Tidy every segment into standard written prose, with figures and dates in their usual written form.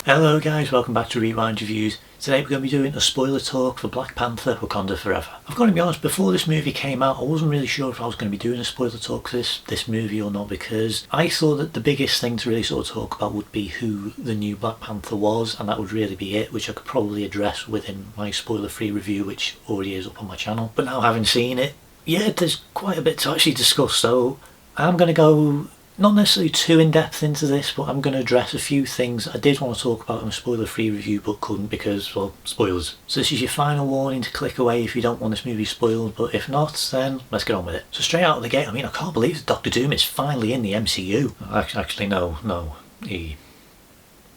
Hello guys, welcome back to Rewind Reviews. Today we're going to be doing a spoiler talk for Black Panther, Wakanda Forever. I've got to be honest, before this movie came out I wasn't really sure if I was going to be doing a spoiler talk for this movie or not, because I thought that the biggest thing to really sort of talk about would be who the new Black Panther was, and that would really be it, which I could probably address within my spoiler free review, which already is up on my channel. But now having seen it, yeah, there's quite a bit to actually discuss, so I'm going to go not necessarily too in-depth into this, but I'm going to address a few things I did want to talk about in a spoiler-free review but couldn't because, well, spoilers. So this is your final warning to click away if you don't want this movie spoiled, but if not, then let's get on with it. So straight out of the gate, I can't believe that Doctor Doom is finally in the MCU. Actually, no, he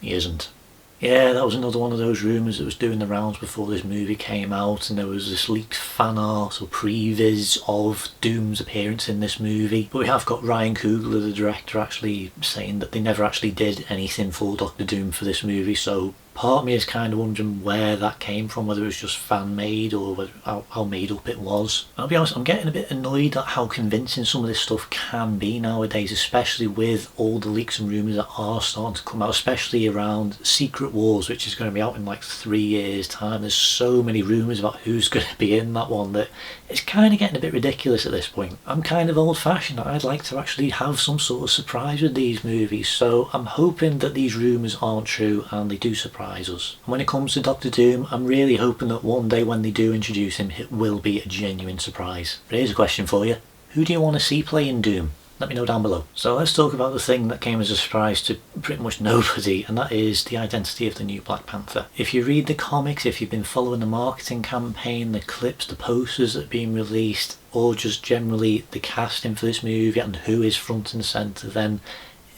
isn't. Yeah, that was another one of those rumours that was doing the rounds before this movie came out, and there was this leaked fan art or previs of Doom's appearance in this movie. But we have got Ryan Coogler, the director, actually saying that they never actually did anything for Doctor Doom for this movie, so part of me is kind of wondering where that came from, whether it was just fan-made or how made up it was. I'll be honest, I'm getting a bit annoyed at how convincing some of this stuff can be nowadays, especially with all the leaks and rumours that are starting to come out, especially around Secret Wars, which is going to be out in like 3 years' time. There's so many rumours about who's going to be in that one that it's kind of getting a bit ridiculous at this point. I'm kind of old-fashioned. I'd like to actually have some sort of surprise with these movies, so I'm hoping that these rumours aren't true and they do surprise us. And when it comes to Doctor Doom, I'm really hoping that one day when they do introduce him, it will be a genuine surprise. But here's a question for you. Who do you want to see playing Doom? Let me know down below. So let's talk about the thing that came as a surprise to pretty much nobody, and that is the identity of the new Black Panther. If you read the comics, if you've been following the marketing campaign, the clips, the posters that are being released, or just generally the casting for this movie and who is front and centre, then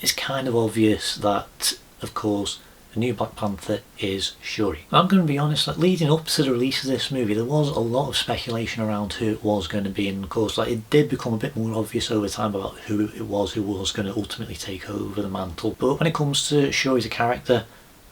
it's kind of obvious that, of course, the new Black Panther is Shuri. I'm going to be honest, leading up to the release of this movie there was a lot of speculation around who it was going to be, and of course it did become a bit more obvious over time about who it was who was going to ultimately take over the mantle. But when it comes to Shuri as a character,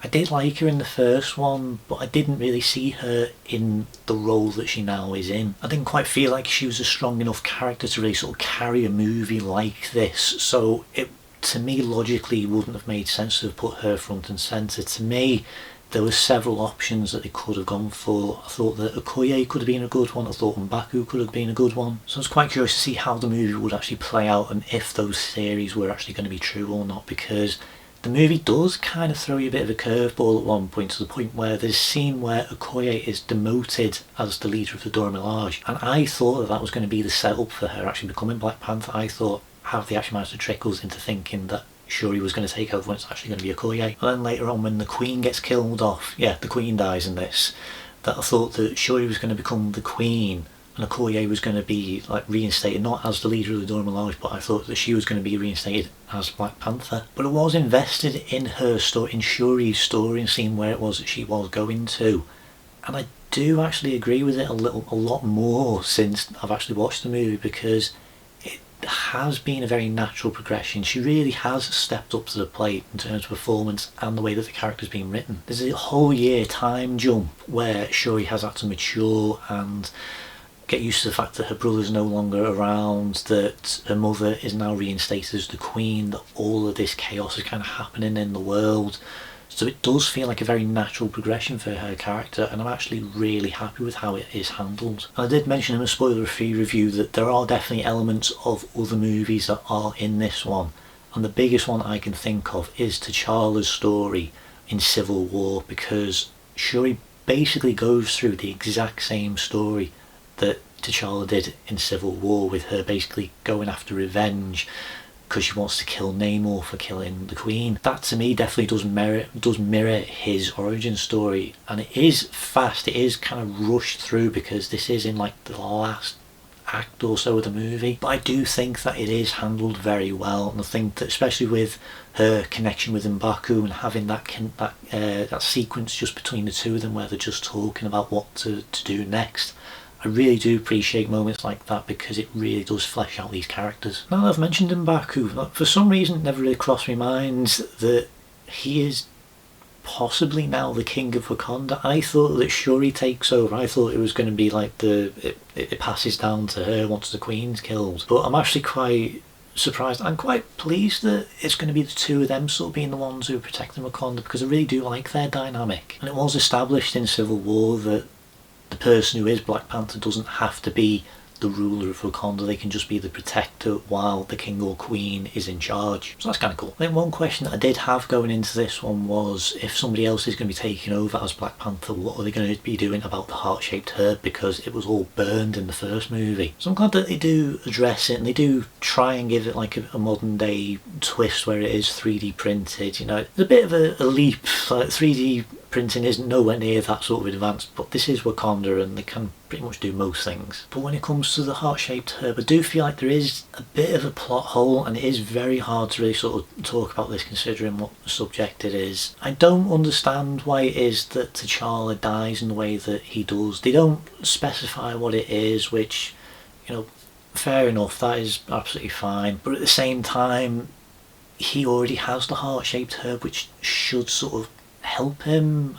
I did like her in the first one, but I didn't really see her in the role that she now is in. I didn't quite feel like she was a strong enough character to really sort of carry a movie like this, so it to me logically wouldn't have made sense to have put her front and centre. To me there were several options that they could have gone for. I thought that Okoye could have been a good one, I thought M'Baku could have been a good one, so I was quite curious to see how the movie would actually play out and if those theories were actually going to be true or not, because the movie does kind of throw you a bit of a curveball at one point, to the point where there's a scene where Okoye is demoted as the leader of the Dora Milaje, and I thought that was going to be the setup for her actually becoming Black Panther. I thought, have they actually managed to trick us into thinking that Shuri was going to take over when it's actually going to be Okoye? And then later on when the Queen gets killed off, yeah, the Queen dies in this, that I thought that Shuri was going to become the Queen and Okoye was going to be like reinstated, not as the leader of the Dora Milaje, but I thought that she was going to be reinstated as Black Panther. But I was invested in her story, in Shuri's story, and seeing where it was that she was going to. And I do actually agree with it a lot more since I've actually watched the movie, because has been a very natural progression. She really has stepped up to the plate in terms of performance and the way that the character's been written. There's a whole year time jump where Shuri has had to mature and get used to the fact that her brother's no longer around, that her mother is now reinstated as the Queen, that all of this chaos is kind of happening in the world. So it does feel like a very natural progression for her character, and I'm actually really happy with how it is handled. I did mention in a spoiler-free review that there are definitely elements of other movies that are in this one, and the biggest one I can think of is T'Challa's story in Civil War, because Shuri basically goes through the exact same story that T'Challa did in Civil War, with her basically going after revenge because she wants to kill Namor for killing the Queen. That to me definitely does mirror his origin story, and it is fast, it is kind of rushed through because this is in like the last act or so of the movie, but I do think that it is handled very well, and I think that especially with her connection with M'Baku and having that sequence just between the two of them where they're just talking about what to do next, I really do appreciate moments like that because it really does flesh out these characters. Now that I've mentioned M'Baku, for some reason it never really crossed my mind that he is possibly now the king of Wakanda. I thought that Shuri takes over. I thought it was going to be like it passes down to her once the Queen's killed. But I'm actually quite surprised and quite pleased that it's going to be the two of them sort of being the ones who are protecting Wakanda, because I really do like their dynamic. And it was established in Civil War that the person who is Black Panther doesn't have to be the ruler of Wakanda, they can just be the protector while the king or queen is in charge. So that's kind of cool. I think one question that I did have going into this one was, if somebody else is going to be taking over as Black Panther, what are they going to be doing about the heart-shaped herb, because it was all burned in the first movie. So I'm glad that they do address it, and they do try and give it like a modern day twist where it is 3D printed. You know, it's a bit of a leap. Like 3D printing isn't nowhere near that sort of advanced, but this is Wakanda and they can pretty much do most things. But when it comes to the heart-shaped herb, I do feel like there is a bit of a plot hole, and it is very hard to really sort of talk about this considering what subject it is. I don't understand why it is that T'Challa dies in the way that he does. They don't specify what it is, which, you know, fair enough, that is absolutely fine. But at the same time, he already has the heart-shaped herb, which should sort of help him.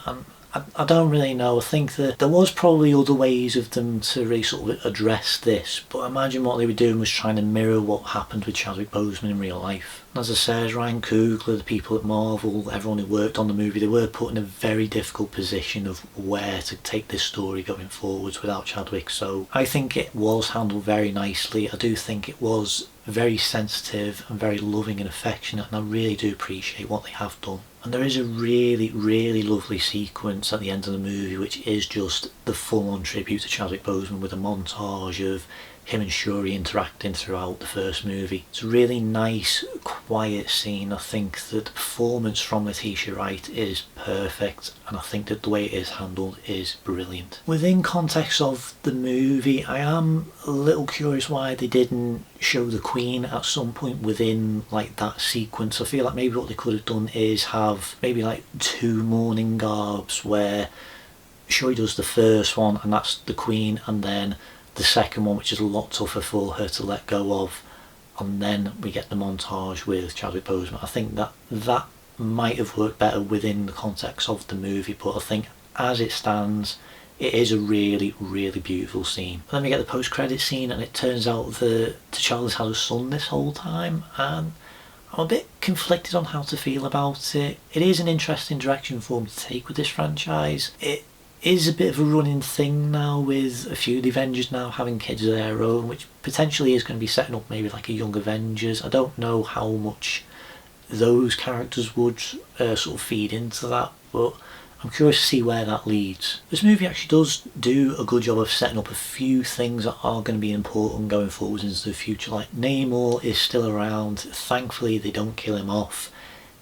I don't really know. I think that there was probably other ways of them to really sort of address this, but I imagine what they were doing was trying to mirror what happened with Chadwick Boseman in real life. And as I said, Ryan Coogler, the people at Marvel, everyone who worked on the movie, they were put in a very difficult position of where to take this story going forwards without Chadwick. So I think it was handled very nicely. I do think it was very sensitive and very loving and affectionate, and I really do appreciate what they have done. And there is a really, really lovely sequence at the end of the movie which is just the full-on tribute to Chadwick Boseman, with a montage of him and Shuri interacting throughout the first movie. It's a really nice, quiet scene. I think that the performance from Letitia Wright is perfect, and I think that the way it is handled is brilliant. Within context of the movie, I am a little curious why they didn't show the Queen at some point within like that sequence. I feel like maybe what they could have done is have maybe like two mourning garbs where Shuri does the first one and that's the Queen, and then the second one, which is a lot tougher for her to let go of, and then we get the montage with Chadwick Boseman. I think that might have worked better within the context of the movie, but I think as it stands, it is a really, really beautiful scene. And then we get the post-credit scene, and it turns out that T'Challa's had a son this whole time, and I'm a bit conflicted on how to feel about it. It is an interesting direction for them to take with this franchise. It is a bit of a running thing now with a few of the Avengers now having kids of their own, which potentially is going to be setting up maybe like a young Avengers. I don't know how much those characters would sort of feed into that, but I'm curious to see where that leads. This movie actually does do a good job of setting up a few things that are going to be important going forward into the future. Like Namor is still around. Thankfully they don't kill him off.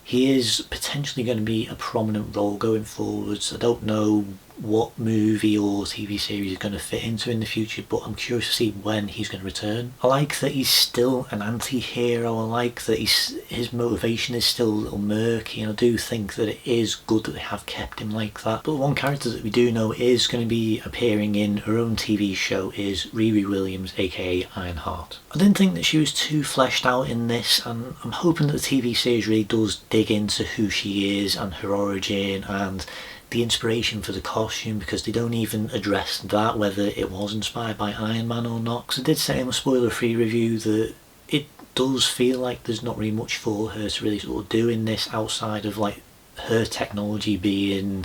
He is potentially going to be a prominent role going forwards. I don't know what movie or TV series he's going to fit into in the future, but I'm curious to see when he's going to return. I like that he's still an anti-hero. I like that his motivation is still a little murky, and I do think that it is good that they have kept him like that. But one character that we do know is going to be appearing in her own TV show is Riri Williams, aka Ironheart. I didn't think that she was too fleshed out in this, and I'm hoping that the TV series really does dig into who she is and her origin and the inspiration for the costume, because they don't even address that, whether it was inspired by Iron Man or not. Because I did say in a spoiler-free review that it does feel like there's not really much for her to really sort of do in this outside of like her technology being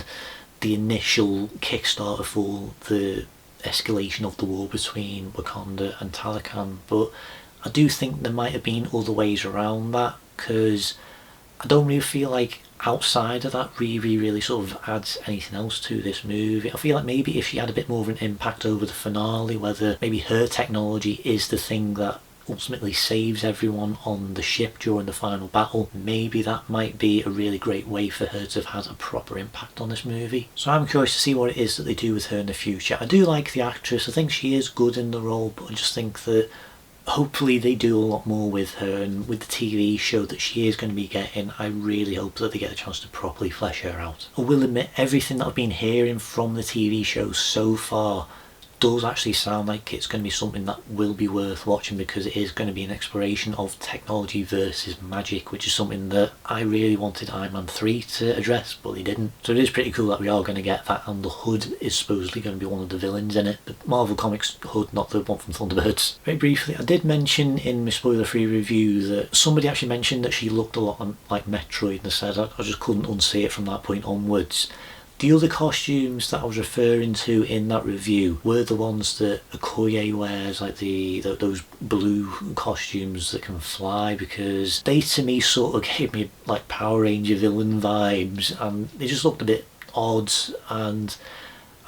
the initial kickstarter for the escalation of the war between Wakanda and Talokan. But I do think there might have been other ways around that, because I don't really feel like outside of that Riri really sort of adds anything else to this movie. I feel like maybe if she had a bit more of an impact over the finale, whether maybe her technology is the thing that ultimately saves everyone on the ship during the final battle, maybe that might be a really great way for her to have had a proper impact on this movie. So I'm curious to see what it is that they do with her in the future. I do like the actress. I think she is good in the role, but I just think that hopefully they do a lot more with her, and with the TV show that she is going to be getting, I really hope that they get a chance to properly flesh her out. I will admit, everything that I've been hearing from the TV show so far does actually sound like it's going to be something that will be worth watching, because it is going to be an exploration of technology versus magic, which is something that I really wanted Iron Man 3 to address, but they didn't. So it is pretty cool that we are going to get that, and the Hood is supposedly going to be one of the villains in it. The Marvel Comics Hood, not the one from Thunderbirds. Very briefly, I did mention in my spoiler-free review that somebody actually mentioned that she looked a lot like Metroid, and I said I just couldn't unsee it from that point onwards. The other costumes that I was referring to in that review were the ones that Okoye wears, like those blue costumes that can fly, because they to me sort of gave me like Power Ranger villain vibes, and they just looked a bit odd. And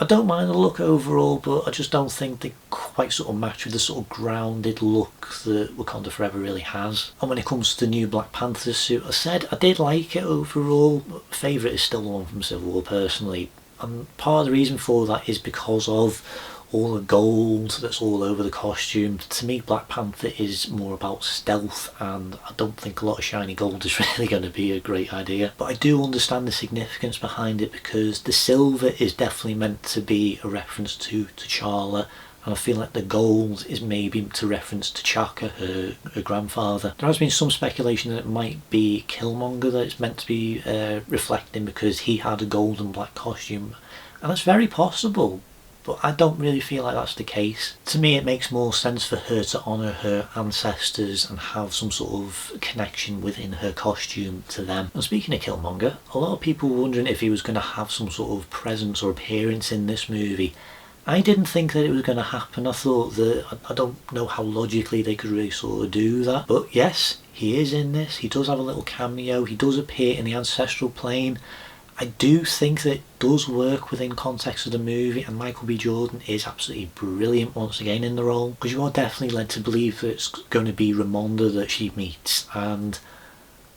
I don't mind the look overall, but I just don't think they quite sort of match with the sort of grounded look that Wakanda Forever really has. And when it comes to the new Black Panther suit, I said I did like it overall. Favourite is still the one from Civil War personally, and part of the reason for that is because of all the gold that's all over the costume. To me, Black Panther is more about stealth, and I don't think a lot of shiny gold is really going to be a great idea. But I do understand the significance behind it, because the silver is definitely meant to be a reference to T'Challa, and I feel like the gold is maybe to reference to T'Chaka, her grandfather. There has been some speculation that it might be Killmonger that it's meant to be reflecting, because he had a gold and black costume, and that's very possible. But I don't really feel like that's the case. To me, it makes more sense for her to honour her ancestors and have some sort of connection within her costume to them. And speaking of Killmonger, a lot of people were wondering if he was going to have some sort of presence or appearance in this movie. I didn't think that it was going to happen. I thought that, I don't know how logically they could really sort of do that. But yes, he is in this. He does have a little cameo. He does appear in the ancestral plane. I do think that it does work within context of the movie, and Michael B. Jordan is absolutely brilliant once again in the role, because you are definitely led to believe that it's going to be Ramonda that she meets, and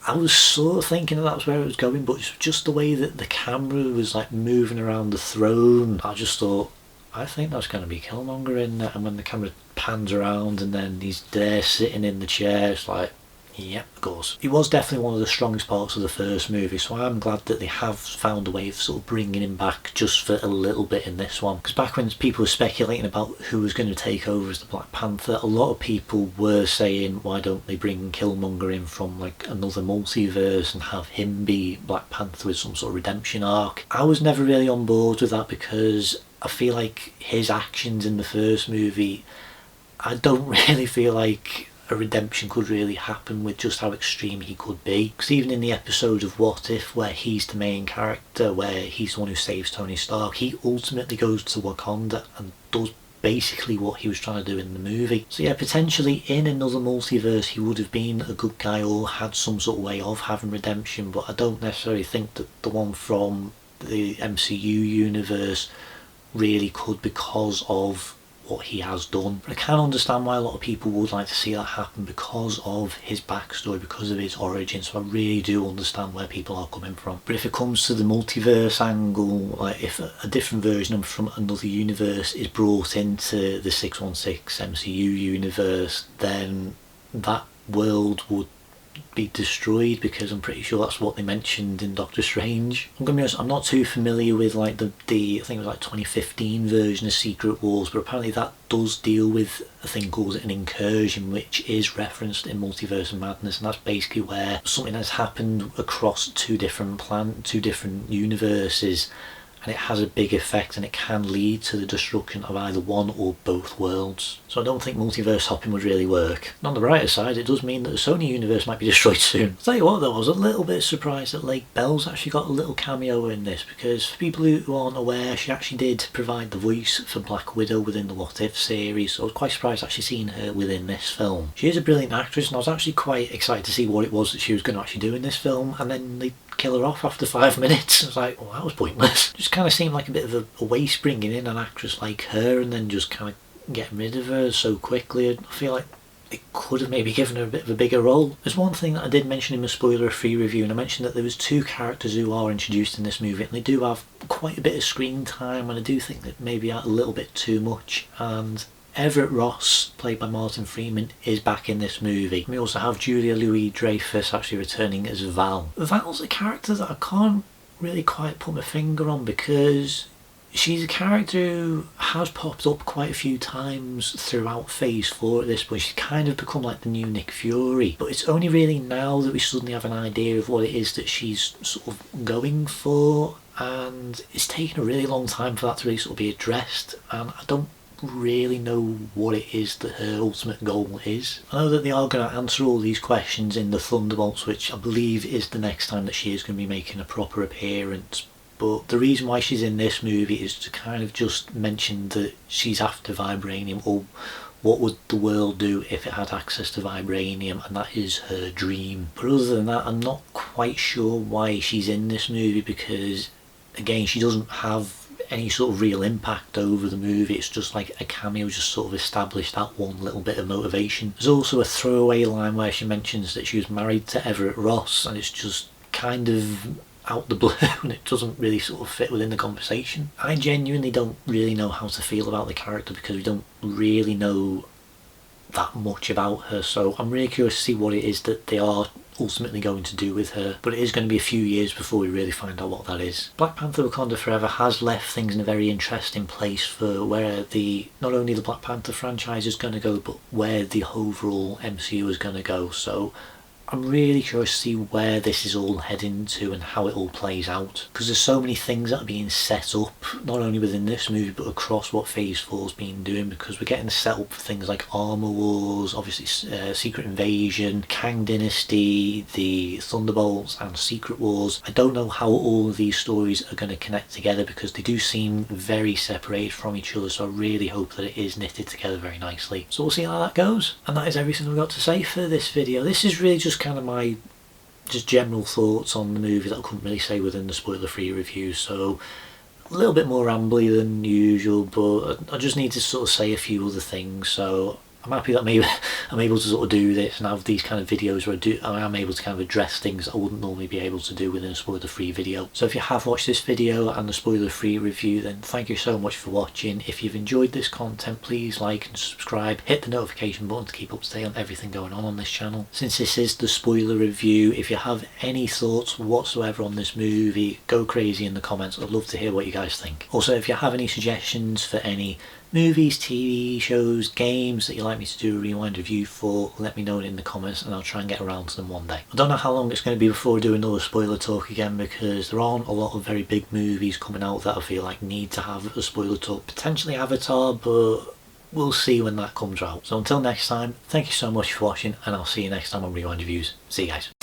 I was sort of thinking that was where it was going, but it's just the way that the camera was like moving around the throne. I just thought, I think that's going to be Killmonger in there, and when the camera pans around and then he's there sitting in the chair, it's like, yep, of course. He was definitely one of the strongest parts of the first movie, so I'm glad that they have found a way of sort of bringing him back just for a little bit in this one. Because back when people were speculating about who was going to take over as the Black Panther, a lot of people were saying, why don't they bring Killmonger in from like another multiverse and have him be Black Panther with some sort of redemption arc. I was never really on board with that, because I feel like his actions in the first movie, I don't really feel like a redemption could really happen with just how extreme he could be. Because even in the episode of What If, where he's the main character, where he's the one who saves Tony Stark, he ultimately goes to Wakanda and does basically what he was trying to do in the movie. So yeah, potentially in another multiverse he would have been a good guy or had some sort of way of having redemption, but I don't necessarily think that the one from the MCU universe really could, because of what he has done. But I can understand why a lot of people would like to see that happen, because of his backstory, because of his origin. So I really do understand where people are coming from. But if it comes to the multiverse angle, like if a different version from another universe is brought into the 616 MCU universe, then that world would be destroyed, because I'm pretty sure that's what they mentioned in Doctor Strange. I'm gonna be honest, I'm not too familiar with like the I think it was like 2015 version of Secret Wars, but apparently that does deal with a thing called an incursion, which is referenced in Multiverse of Madness, and that's basically where something has happened across two different universes, and it has a big effect, and it can lead to the destruction of either one or both worlds. So I don't think multiverse hopping would really work. And on the brighter side, it does mean that the Sony universe might be destroyed soon. I'll tell you what though, I was a little bit surprised that Lake Bell's actually got a little cameo in this, because for people who aren't aware, she actually did provide the voice for Black Widow within the What If series, so I was quite surprised actually seeing her within this film. She is a brilliant actress, and I was actually quite excited to see what it was that she was going to actually do in this film, and then they kill her off after 5 minutes. I was like, well, that was pointless. Just kind of seemed like a bit of a waste bringing in an actress like her and then just kind of getting rid of her so quickly. I feel like it could have maybe given her a bit of a bigger role. There's one thing that I did mention in my spoiler-free review, and I mentioned that there was 2 characters who are introduced in this movie, and they do have quite a bit of screen time, and I do think that maybe a little bit too much. And Everett Ross, played by Martin Freeman, is back in this movie. We also have Julia Louis-Dreyfus actually returning as Val. Val's a character that I can't really quite put my finger on, because she's a character who has popped up quite a few times throughout Phase 4 at this point. She's kind of become like the new Nick Fury, but it's only really now that we suddenly have an idea of what it is that she's sort of going for, and it's taken a really long time for that to really sort of be addressed, and I don't really know what it is that her ultimate goal is. I know that they are going to answer all these questions in the Thunderbolts, which I believe is the next time that she is going to be making a proper appearance. But the reason why she's in this movie is to kind of just mention that she's after vibranium, or what would the world do if it had access to vibranium, and that is her dream. But other than that, I'm not quite sure why she's in this movie, because again, she doesn't have any sort of real impact over the movie. It's just like a cameo, just sort of established that one little bit of motivation. There's also a throwaway line where she mentions that she was married to Everett Ross, and it's just kind of out the blue and it doesn't really sort of fit within the conversation. I genuinely don't really know how to feel about the character, because we don't really know that much about her, so I'm really curious to see what it is that they are ultimately going to do with her, but it is going to be a few years before we really find out what that is. Black Panther Wakanda Forever has left things in a very interesting place for where not only the Black Panther franchise is going to go, but where the overall MCU is going to go. So I'm really curious to see where this is all heading to and how it all plays out, because there's so many things that are being set up, not only within this movie but across what Phase 4's been doing, because we're getting set up for things like Armor Wars, obviously Secret Invasion, Kang Dynasty, the Thunderbolts and Secret Wars. I don't know how all of these stories are going to connect together, because they do seem very separated from each other, so I really hope that it is knitted together very nicely. So we'll see how that goes. And that is everything I've got to say for this video. This is really just kind of my general thoughts on the movie that I couldn't really say within the spoiler-free review, so a little bit more rambly than usual, but I just need to sort of say a few other things. So I'm happy that maybe I'm able to sort of do this and have these kind of videos where I am able to kind of address things I wouldn't normally be able to do within a spoiler-free video. So if you have watched this video and the spoiler-free review, then thank you so much for watching. If you've enjoyed this content, please like and subscribe, hit the notification button to keep up to date on everything going on this channel. Since this is the spoiler review, if you have any thoughts whatsoever on this movie, go crazy in the comments. I'd love to hear what you guys think. Also, if you have any suggestions for any movies, TV shows, games that you'd like me to do a rewind review for, let me know in the comments and I'll try and get around to them one day. I don't know how long it's going to be before we do another spoiler talk again, because there aren't a lot of very big movies coming out that I feel like need to have a spoiler talk. Potentially Avatar, but we'll see when that comes out. So until next time, thank you so much for watching, and I'll see you next time on Rewind Reviews. See you guys.